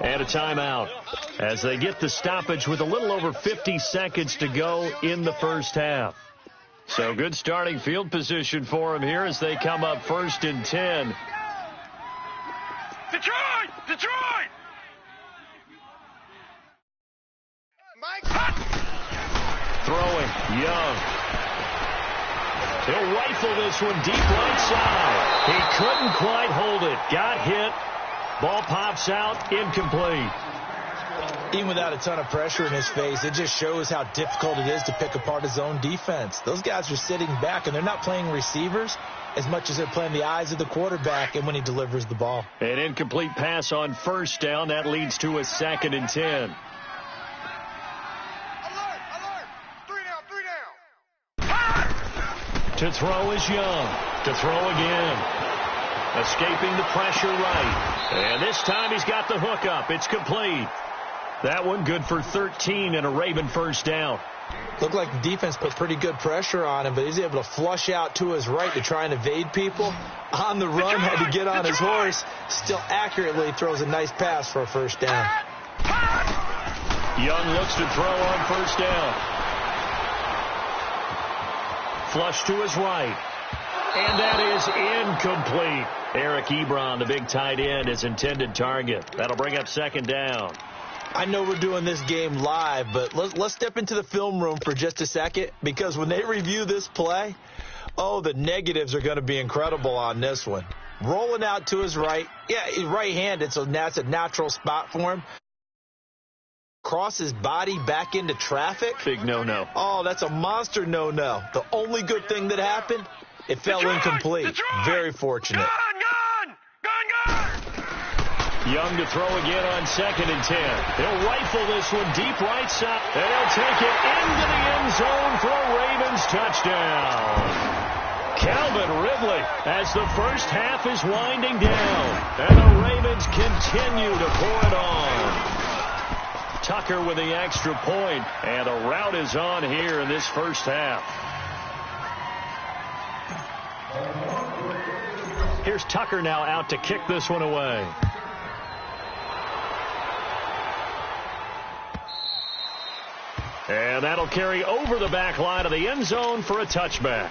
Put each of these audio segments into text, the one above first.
And a timeout as they get the stoppage with a little over 50 seconds to go in the first half. So good starting field position for them here as they come up 1st and 10. Detroit! Detroit! Mike! Throwing, Young. He'll rifle this one deep right side. He couldn't quite hold it. Got hit. Ball pops out, incomplete. Even without a ton of pressure in his face, it just shows how difficult it is to pick apart his own defense. Those guys are sitting back, and they're not playing receivers as much as they're playing the eyes of the quarterback and when he delivers the ball. An incomplete pass on 1st down. That leads to a 2nd and 10. Alert! Alert! 3 down! To throw is Young. To throw again. Escaping the pressure right. And this time he's got the hook up. It's complete. That one good for 13 and a Raven 1st down. Looked like the defense put pretty good pressure on him, but he's able to flush out to his right to try and evade people. On the run, had to get on his horse. Still accurately throws a nice pass for a 1st down. Young looks to throw on 1st down. Flush to his right. And that is incomplete. Eric Ebron, the big tight end, his intended target. That'll bring up 2nd down. I know we're doing this game live, but let's step into the film room for just a second, because when they review this play, the negatives are going to be incredible on this one. Rolling out to his right. Yeah, he's right-handed, so that's a natural spot for him. Cross his body back into traffic. Big no-no. Oh, that's a monster no-no. The only good thing that happened, it fell incomplete. Very fortunate. Young to throw again on 2nd and 10. He'll rifle this one deep right side, and he'll take it into the end zone for a Ravens touchdown. Calvin Ridley as the first half is winding down, and the Ravens continue to pour it on. Tucker with the extra point, and a rout is on here in this first half. Here's Tucker now out to kick this one away. And that'll carry over the back line of the end zone for a touchback.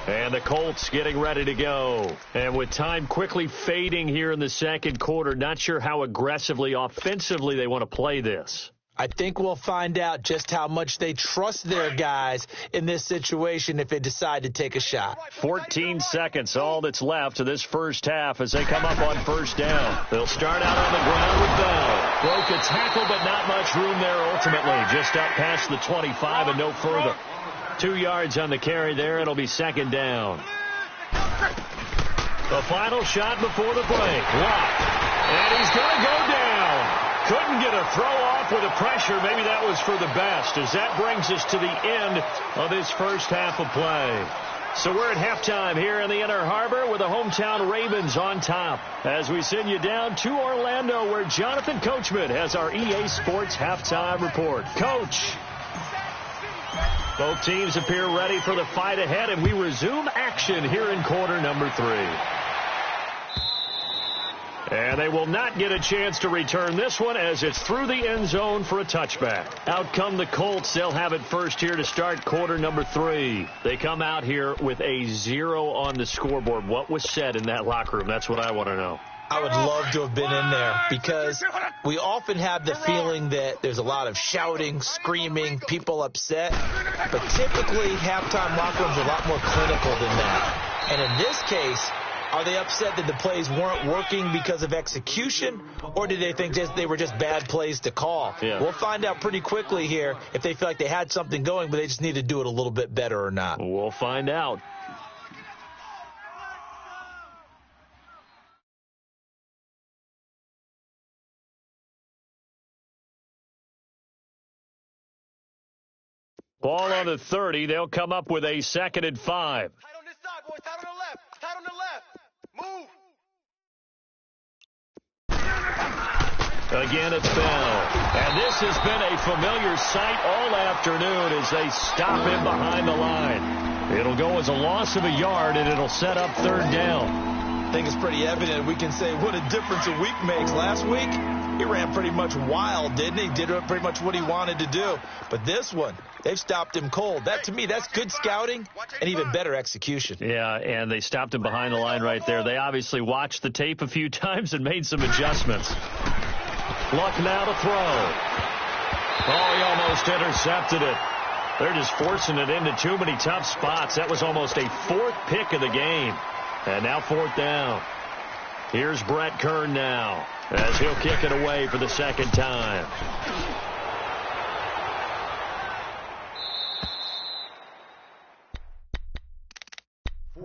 And the Colts getting ready to go. And with time quickly fading here in the 2nd quarter, not sure how aggressively, offensively they want to play this. I think we'll find out just how much they trust their guys in this situation if they decide to take a shot. 14 seconds, all that's left to this first half as they come up on 1st down. They'll start out on the ground with Bell. Broke a tackle, but not much room there ultimately. Just up past the 25 and no further. 2 yards on the carry there. It'll be 2nd down. The final shot before the break. Watt. And he's going to go down. Couldn't get a throw off with the pressure. Maybe that was for the best, as that brings us to the end of this first half of play. So we're at halftime here in the Inner Harbor with the hometown Ravens on top, as we send you down to Orlando, where Jonathan Coachman has our EA Sports halftime report. Coach. Both teams appear ready for the fight ahead, and we resume action here in quarter number 3. And they will not get a chance to return this one as it's through the end zone for a touchback. Out come the Colts. They'll have it first here to start quarter number 3. They come out here with a 0 on the scoreboard. What was said in that locker room? That's what I want to know. I would love to have been in there, because we often have the feeling that there's a lot of shouting, screaming, people upset. But typically, halftime locker rooms are a lot more clinical than that. And in this case, are they upset that the plays weren't working because of execution, or did they think they were just bad plays to call? Yeah. We'll find out pretty quickly here if they feel like they had something going, but they just need to do it a little bit better or not. We'll find out. Ball on the 30. They'll come up with a 2nd and 5. Tight on this side, boys. Tight on the left. Tight on the left. Move. Again, it's Bell. And this has been a familiar sight all afternoon as they stop him behind the line. It'll go as a loss of a yard, and it'll set up 3rd down. I think it's pretty evident. We can say what a difference a week makes. Last week, he ran pretty much wild, didn't he? Did pretty much what he wanted to do. But this one, they've stopped him cold. That, to me, that's good scouting and even better execution. Yeah, and they stopped him behind the line right there. They obviously watched the tape a few times and made some adjustments. Luck now to throw. Oh, he almost intercepted it. They're just forcing it into too many tough spots. That was almost a fourth pick of the game. And now fourth down. Here's Brett Kern now as he'll kick it away for the second time.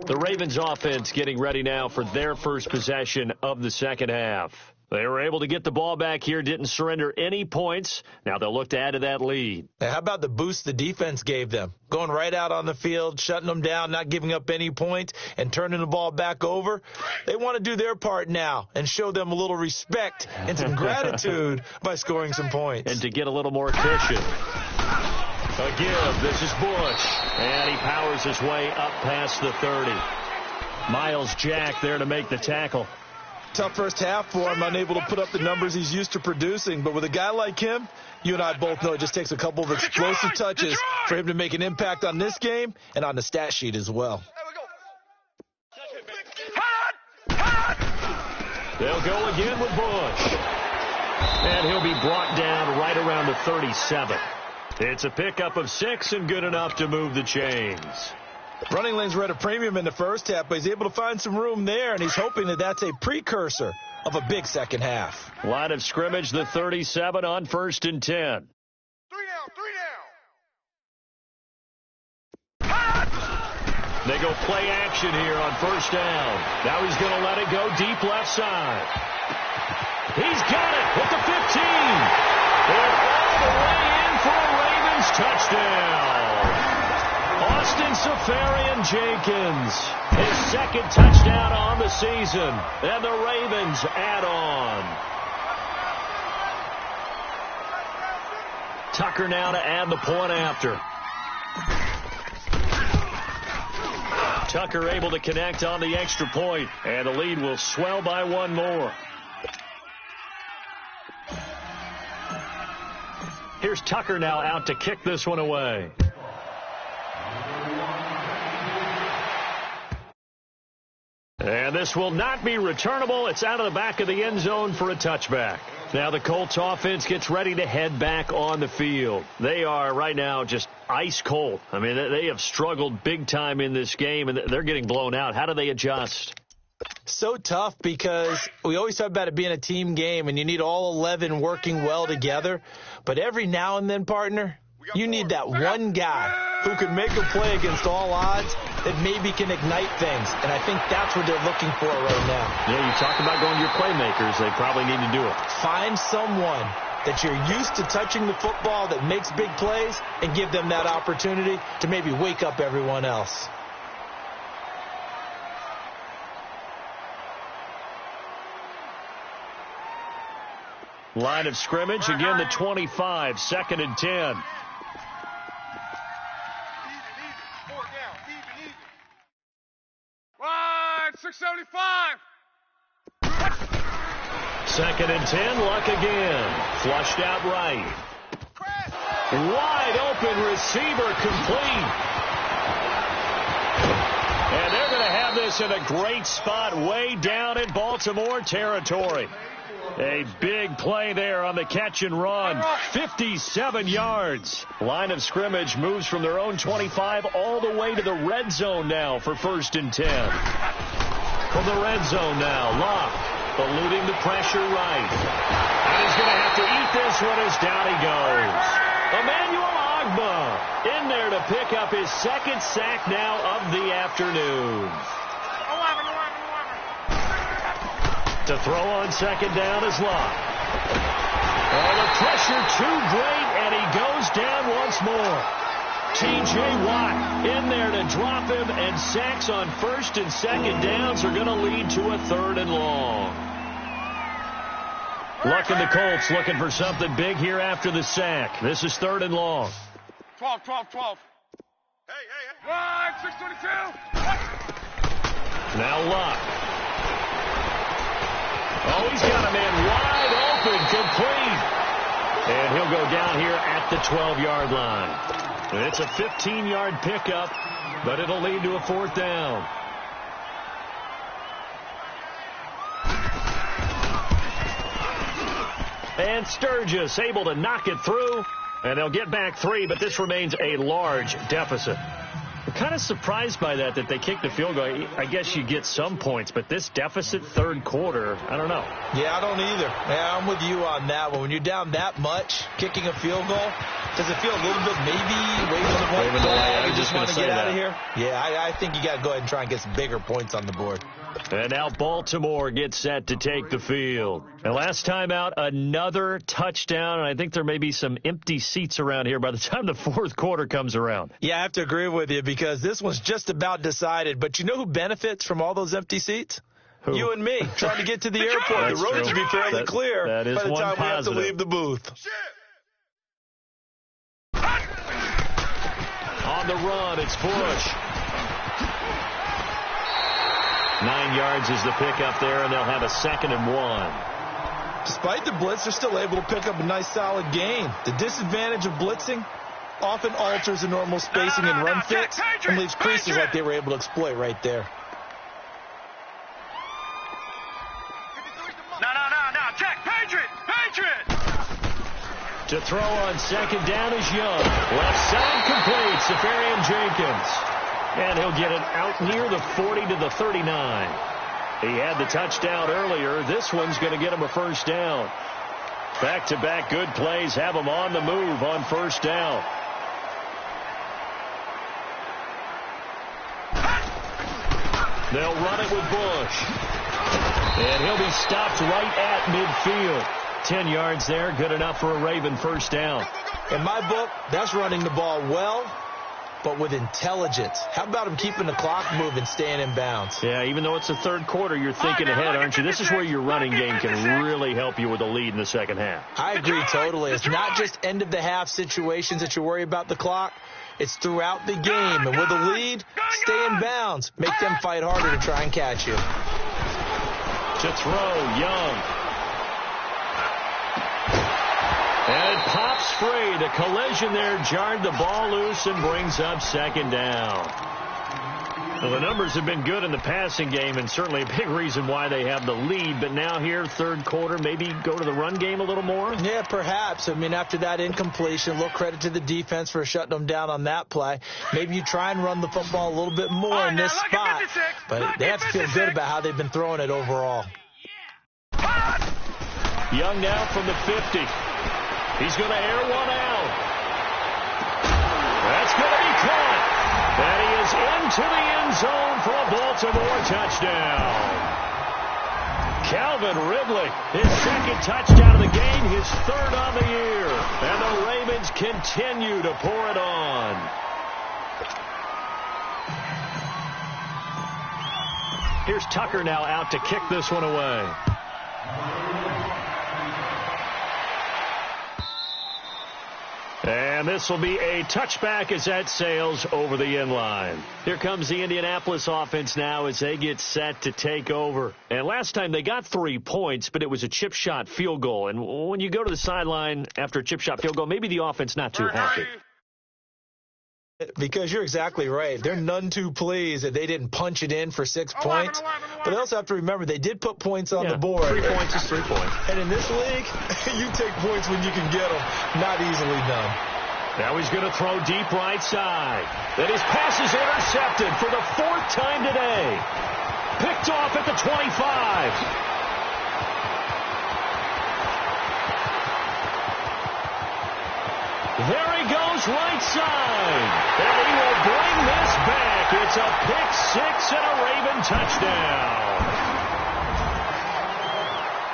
The Ravens offense getting ready now for their first possession of the second half. They were able to get the ball back here, didn't surrender any points. Now they'll look to add to that lead. Now, how about the boost the defense gave them? Going right out on the field, shutting them down, not giving up any points, and turning the ball back over. They want to do their part now and show them a little respect and some gratitude by scoring some points. And to get a little more efficient. A give. This is Bush. And he powers his way up past the 30. Miles Jack there to make the tackle. Tough first half for him, unable to put up the numbers he's used to producing. But with a guy like him, you and I both know it just takes a couple of explosive touches for him to make an impact on this game and on the stat sheet as well. They'll go again with Bush. And he'll be brought down right around the 37. It's a pickup of 6 and good enough to move the chains. Running lanes were at a premium in the first half, but he's able to find some room there, and he's hoping that that's a precursor of a big second half. Line of scrimmage, the 37 on 1st and 10. 3 down. They go play action here on 1st down. Now he's going to let it go deep left side. He's got it at the 15. And all the way in for a Ravens touchdown. Austin Safarian-Jenkins, his second touchdown on the season, and the Ravens add on. Tucker now to add the point after. Tucker able to connect on the extra point, and the lead will swell by one more. Here's Tucker now out to kick this one away. And this will not be returnable. It's out of the back of the end zone for a touchback. Now the Colts offense gets ready to head back on the field. They are right now just ice cold. I mean, they have struggled big time in this game, and they're getting blown out. How do they adjust? So tough because we always talk about it being a team game, and you need all 11 working well together. But every now and then, partner, you need that one guy who can make a play against all odds that maybe can ignite things. And I think that's what they're looking for right now. Yeah, you talk about going to your playmakers. They probably need to do it. Find someone that you're used to touching the football that makes big plays and give them that opportunity to maybe wake up everyone else. Line of scrimmage, again the 25, 2nd and 10. Wide, 675. 2nd and 10, Luck again. Flushed out right. Wide open receiver complete. And they're going to have this in a great spot way down in Baltimore territory. A big play there on the catch and run. 57 yards. Line of scrimmage moves from their own 25 all the way to the red zone now for 1st and 10. From the red zone now, Luck eluding the pressure right. And he's going to have to eat this one as down he goes. Emmanuel Ogbah in there to pick up his 2nd sack now of the afternoon. To throw on 2nd down is Luck. Oh, the pressure too great, and he goes down once more. T.J. Watt in there to drop him, and sacks on 1st and 2nd downs are going to lead to a 3rd and long. Luck and the Colts looking for something big here after the sack. This is 3rd and long. 12. Hey. Wide, 622. Now Luck. Oh, he's got a man wide open, complete. And he'll go down here at the 12-yard line. It's a 15-yard pickup, but it'll lead to a 4th down. And Sturgis able to knock it through, and they'll get back 3, but this remains a large deficit. I'm kind of surprised by that they kicked the field goal. I guess you get some points, but this deficit third quarter, I don't know. Yeah, I don't either. Yeah, I'm with you on that one. When you're down that much, kicking a field goal, does it feel a little bit maybe waving the white flag? You just want to get out of here? Yeah, I think you got to go ahead and try and get some bigger points on the board. And now Baltimore gets set to take the field. And last time out, another touchdown. And I think there may be some empty seats around here by the time the fourth quarter comes around. Yeah, I have to agree with you because this one's just about decided. But you know who benefits from all those empty seats? Who? You and me, trying to get to the airport. The roads will be fairly clear by the time we have to leave the booth. On the run, it's Bush. 9 yards is the pickup there, and they'll have a 2nd and 1. Despite the blitz, they're still able to pick up a nice, solid gain. The disadvantage of blitzing often alters the normal spacing and run fits and leaves creases like they were able to exploit right there. No, Jack, Patriot! To throw on 2nd down is Young. Left side complete, Safarian Jenkins. And he'll get it out near the 40 to the 39. He had the touchdown earlier. This one's going to get him a 1st down. Back-to-back good plays have him on the move on 1st down. They'll run it with Bush. And he'll be stopped right at midfield. 10 yards there, good enough for a Raven 1st down. In my book, that's running the ball well, but with intelligence. How about him keeping the clock moving, staying in bounds? Yeah, even though it's the third quarter, you're thinking ahead, aren't you? This is where your running game can really help you with a lead in the second half. I agree totally. It's not just end-of-the-half situations that you worry about the clock. It's throughout the game. And with a lead, stay in bounds. Make them fight harder to try and catch you. To throw, Young. And it pops free. The collision there jarred the ball loose and brings up 2nd down. Well, the numbers have been good in the passing game and certainly a big reason why they have the lead. But now here, third quarter, maybe go to the run game a little more? Yeah, perhaps. I mean, after that incompletion, a little credit to the defense for shutting them down on that play. Maybe you try and run the football a little bit more in this spot. But they have to feel good about how they've been throwing it overall. Young now from the 50. He's going to air one out. That's going to be caught. And he is into the end zone for a Baltimore touchdown. Calvin Ridley, his 2nd touchdown of the game, his 3rd on the year. And the Ravens continue to pour it on. Here's Tucker now out to kick this one away. And this will be a touchback as that sails over the end line. Here comes the Indianapolis offense now as they get set to take over. And last time they got 3 points, but it was a chip shot field goal. And when you go to the sideline after a chip shot field goal, maybe the offense not too happy. Because you're exactly right. They're none too pleased that they didn't punch it in for 6 points. But they also have to remember they did put points on the board. 3 points is 3 points. And in this league, you take points when you can get them. Not easily done. Now he's going to throw deep right side. Then his pass is intercepted for the 4th time today. Picked off at the 25. There he goes right side. And he will bring this back. It's a pick 6 and a Raven touchdown.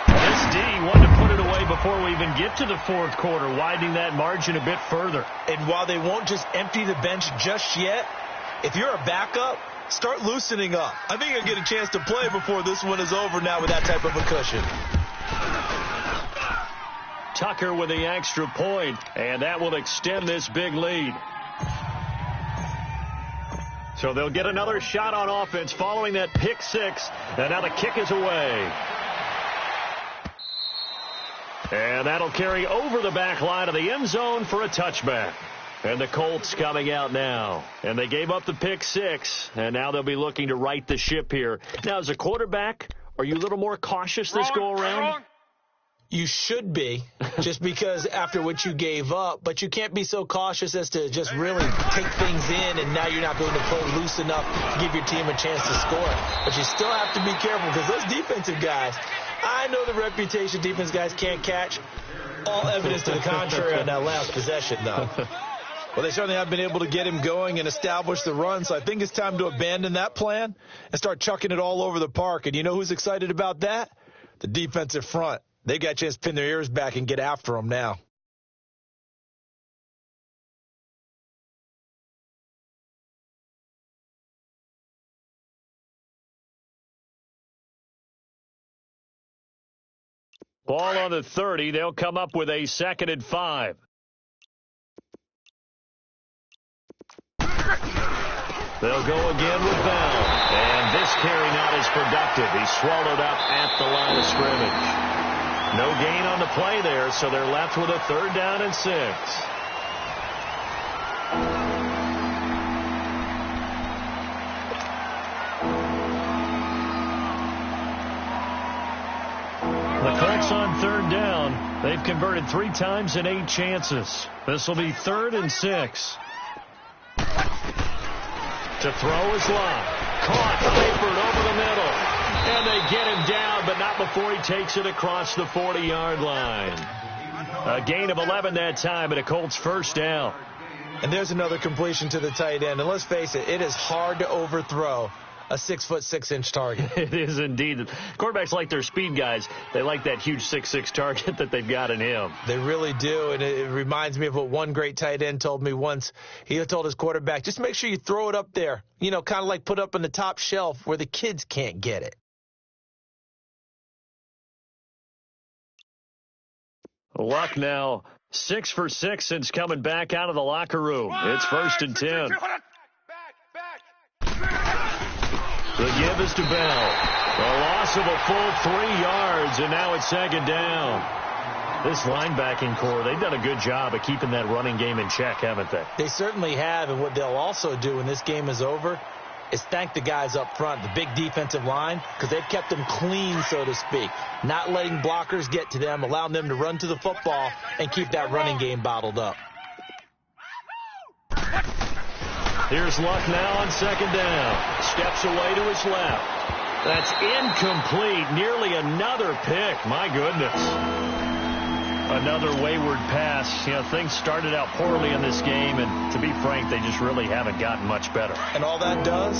This D wanted to put it away before we even get to the fourth quarter, widening that margin a bit further. And while they won't just empty the bench just yet, if you're a backup, start loosening up. I think you'll get a chance to play before this one is over now with that type of a cushion. Tucker with the extra point, and that will extend this big lead. So they'll get another shot on offense following that pick 6, and now the kick is away. And that'll carry over the back line of the end zone for a touchback. And the Colts coming out now. And they gave up the pick six, and now they'll be looking to right the ship here. Now, as a quarterback, are you a little more cautious this go-around? You should be, just because after what you gave up, but you can't be so cautious as to just really take things in, and now you're not going to play loose enough to give your team a chance to score. But you still have to be careful, because those defensive guys, I know the reputation defense guys can't catch. All evidence to the contrary on that last possession, though. Well, they certainly have been able to get him going and establish the run, so I think it's time to abandon that plan and start chucking it all over the park. And you know who's excited about that? The defensive front. They got a chance to pin their ears back and get after him now. Ball on the 30. They'll come up with a 2nd and 5. They'll go again with Bell. And this carry not as productive. He's swallowed up at the line of scrimmage. No gain on the play there, so they're left with a 3rd down and 6. The Colts on 3rd down. They've converted 3 times in 8 chances. This will be 3rd and 6. To throw is Locke. Caught, Clifford over the middle. And they get him down, but not before he takes it across the 40-yard line. A gain of 11 that time, and a Colts 1st down. And there's another completion to the tight end. And let's face it, it is hard to overthrow a 6'6" target. It is indeed. Quarterbacks like their speed guys. They like that huge 6'6" target that they've got in him. They really do, and it reminds me of what one great tight end told me once. He told his quarterback, just make sure you throw it up there, you know, kind of like put up on the top shelf where the kids can't get it. Luck now 6 for 6 since coming back out of the locker room. It's 1st and 10. The give is to Bell. A loss of a full 3 yards, and now it's 2nd down. This linebacking core, they've done a good job of keeping that running game in check, haven't they? They certainly have, and what they'll also do when this game is over is thank the guys up front, the big defensive line, because they've kept them clean, so to speak, not letting blockers get to them, allowing them to run to the football and keep that running game bottled up. Here's Luck now on 2nd down. Steps away to his left. That's incomplete. Nearly another pick. My goodness. Another wayward pass. You know, things started out poorly in this game, and to be frank, they just really haven't gotten much better. And all that does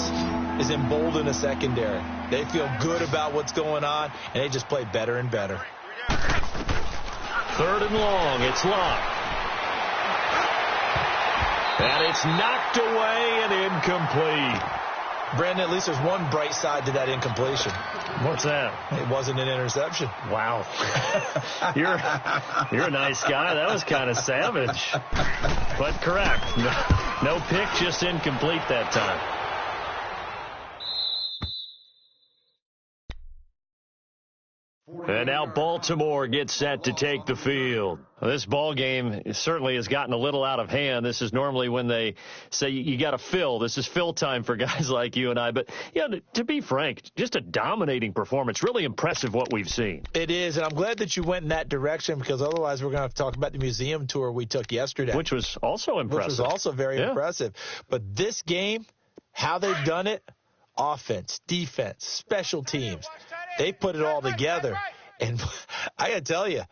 is embolden a secondary. They feel good about what's going on, and they just play better and better. 3rd and long. It's Luck. And it's knocked away and incomplete. Brandon, at least there's one bright side to that incompletion. What's that? It wasn't an interception. Wow. You're a nice guy. That was kind of savage. But correct. No pick, just incomplete that time. And now Baltimore gets set to take the field. This ball game certainly has gotten a little out of hand. This is normally when they say you got to fill. This is fill time for guys like you and I. But, you know, to be frank, just a dominating performance. Really impressive what we've seen. It is, and I'm glad that you went in that direction because otherwise we're going to have to talk about the museum tour we took yesterday. Which was also impressive. Which was also very impressive. But this game, how they've done it, offense, defense, special teams, they put it all together. And I got to tell you,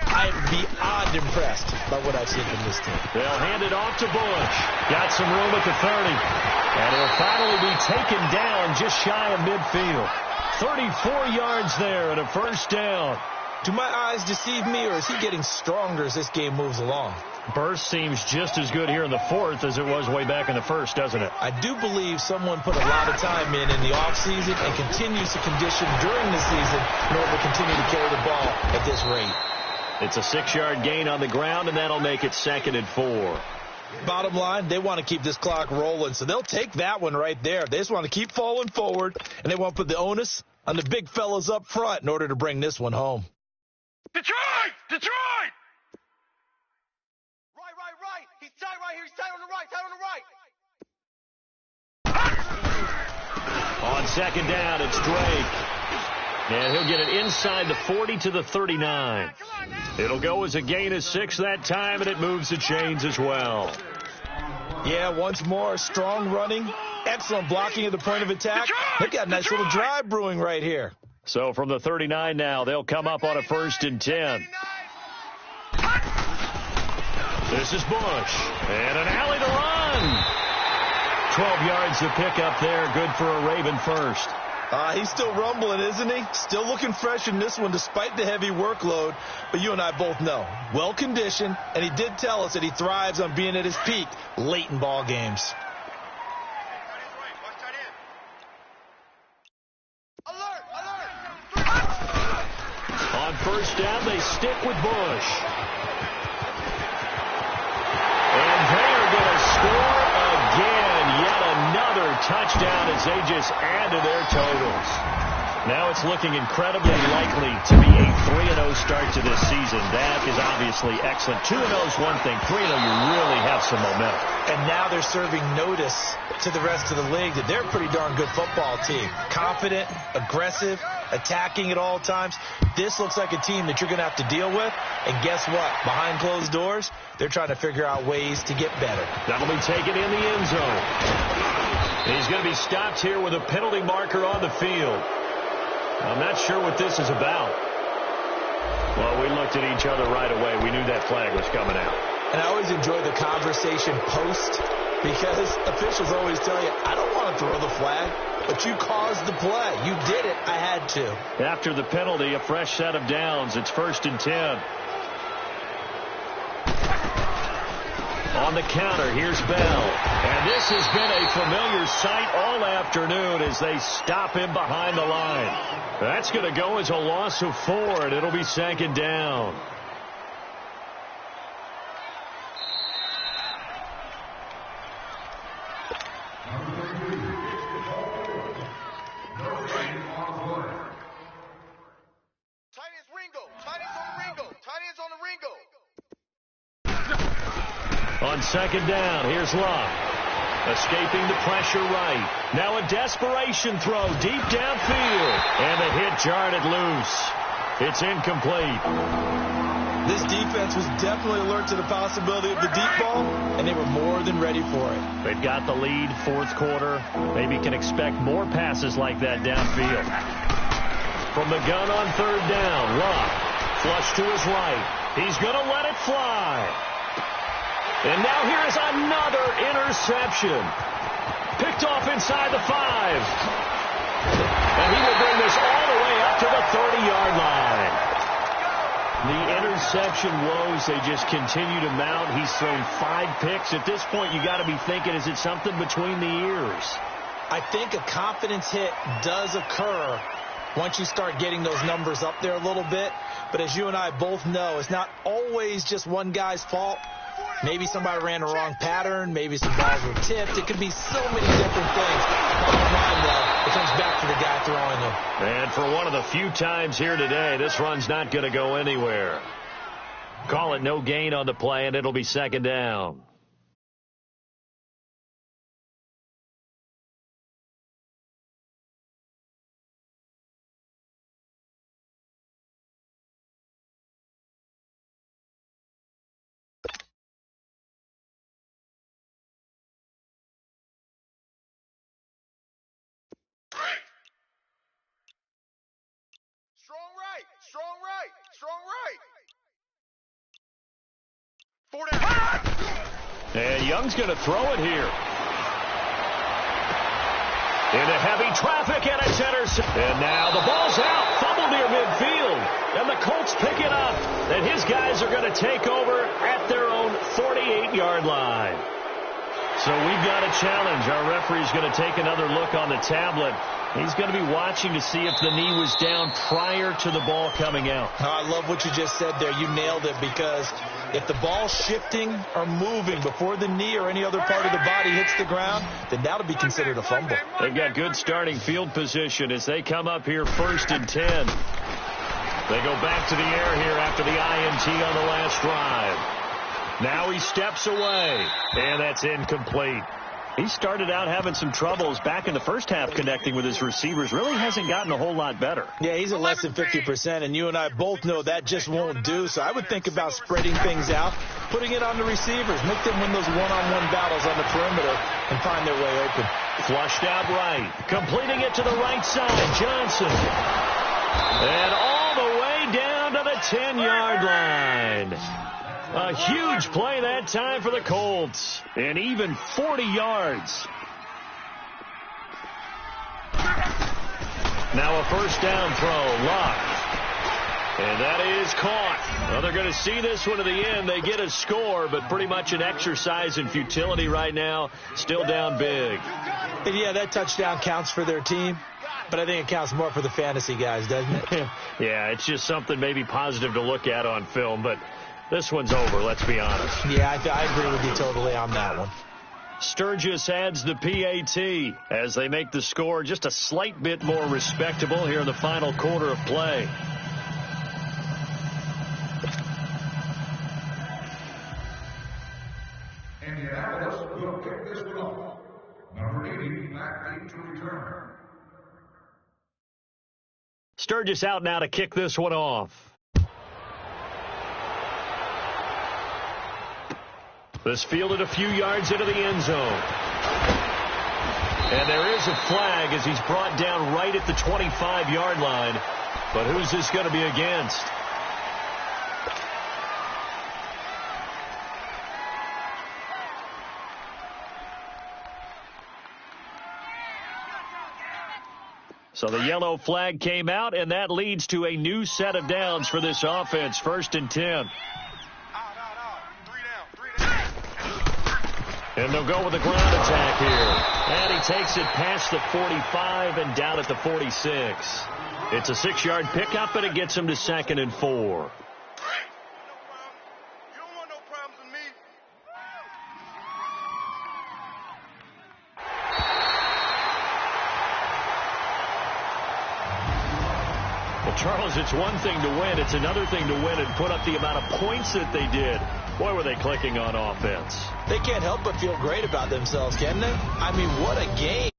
I am beyond impressed by what I've seen from this team. They'll hand it off to Bush. Got some room at the 30. And it'll finally be taken down just shy of midfield. 34 yards there and a 1st down. Do my eyes deceive me, or is he getting stronger as this game moves along? Burst seems just as good here in the 4th as it was way back in the 1st, doesn't it? I do believe someone put a lot of time in the offseason and continues to condition during the season in order to continue to carry the ball at this rate. It's a 6-yard gain on the ground, and that'll make it 2nd and 4. Bottom line, they want to keep this clock rolling, so they'll take that one right there. They just want to keep falling forward, and they want to put the onus on the big fellas up front in order to bring this one home. Detroit! Detroit! Right. He's tight right here. He's tight on the right. On second down, it's Drake. And he'll get it inside the 40 to the 39. It'll go as a gain of 6 that time, and it moves the chains as well. Yeah, once more, strong running, excellent blocking at the point of attack. They've got a nice little drive brewing right here. So from the 39 now, they'll come up on a 1st and 10. This is Bush. And an alley to run. 12 yards to pick up there. Good for a Raven first. He's still rumbling, isn't he? Still looking fresh in this one despite the heavy workload. But you and I both know, well-conditioned, and he did tell us that he thrives on being at his peak late in ball games. On first down, they stick with Bush. And they are going to score again. Yet another touchdown as they just add to their totals. Now it's looking incredibly likely to be a 3-0 start to this season. That is obviously excellent. 2-0 is one thing. 3-0, you really have some momentum. And now they're serving notice to the rest of the league that they're a pretty darn good football team. Confident, aggressive, attacking at all times. This looks like a team that you're going to have to deal with. And guess what? Behind closed doors, they're trying to figure out ways to get better. That'll be taken in the end zone. He's going to be stopped here with a penalty marker on the field. I'm not sure what this is about. Well, we looked at each other right away. We knew that flag was coming out. And I always enjoy the conversation post because officials always tell you, I don't want to throw the flag, but you caused the play. You did it. I had to. After the penalty, a fresh set of downs. It's 1st and 10. On the counter, here's Bell. And this has been a familiar sight all afternoon as they stop him behind the line. That's going to go as a loss of 4, and it'll be 2nd down. On 2nd down, here's Luck. Escaping the pressure right. Now a desperation throw deep downfield. And the hit jarred it loose. It's incomplete. This defense was definitely alert to the possibility of the deep ball, and they were more than ready for it. They've got the lead, 4th quarter. Maybe can expect more passes like that downfield. From the gun on 3rd down, Luck. Flush to his right. He's going to let it fly. And now here is another interception. Picked off inside the 5. And he will bring this all the way up to the 30-yard line. The interception woes, they just continue to mount. He's thrown 5 picks. At this point, you got to be thinking, is it something between the ears? I think a confidence hit does occur once you start getting those numbers up there a little bit. But as you and I both know, it's not always just one guy's fault. Maybe somebody ran a wrong pattern. Maybe some balls were tipped. It could be so many different things. Bottom line, though, it comes back to the guy throwing them. And for one of the few times here today, this run's not going to go anywhere. Call it no gain on the play, and it'll be 2nd down. And Young's going to throw it here. Into heavy traffic, and it's intercepted. And now the ball's out. Fumble near midfield. And the Colts pick it up. And his guys are going to take over at their own 48-yard line. So we've got a challenge. Our referee's going to take another look on the tablet. He's going to be watching to see if the knee was down prior to the ball coming out. I love what you just said there. You nailed it, because if the ball's shifting or moving before the knee or any other part of the body hits the ground, then that'll be considered a fumble. They've got good starting field position as they come up here 1st and 10. They go back to the air here after the INT on the last drive. Now he steps away, and that's incomplete. He started out having some troubles back in the first half connecting with his receivers. Really hasn't gotten a whole lot better. Yeah, he's at less than 50%, and you and I both know that just won't do. So I would think about spreading things out, putting it on the receivers, make them win those one-on-one battles on the perimeter and find their way open. Flushed out right, completing it to the right side, Johnson. And all the way down to the 10-yard line. A huge play that time for the Colts. And even 40 yards. Now a first down throw. Luck. And that is caught. Well, they're going to see this one to the end. They get a score, but pretty much an exercise in futility right now. Still down big. And yeah, that touchdown counts for their team. But I think it counts more for the fantasy guys, doesn't it? Yeah, it's just something maybe positive to look at on film, but this one's over, let's be honest. Yeah, I agree with you totally on that one. Sturgis adds the PAT as they make the score just a slight bit more respectable here in the final quarter of play. Indianapolis will kick this one off. Number 80, back to return. Sturgis out now to kick this one off. This fielded a few yards into the end zone. And there is a flag as he's brought down right at the 25-yard line. But who's this going to be against? So the yellow flag came out, and that leads to a new set of downs for this offense. 1st and 10. And they'll go with the ground attack here. And he takes it past the 45 and down at the 46. It's a 6-yard pickup, and it gets him to 2nd and 4. Charles, it's one thing to win. It's another thing to win and put up the amount of points that they did. Boy, were they clicking on offense. They can't help but feel great about themselves, can they? I mean, what a game.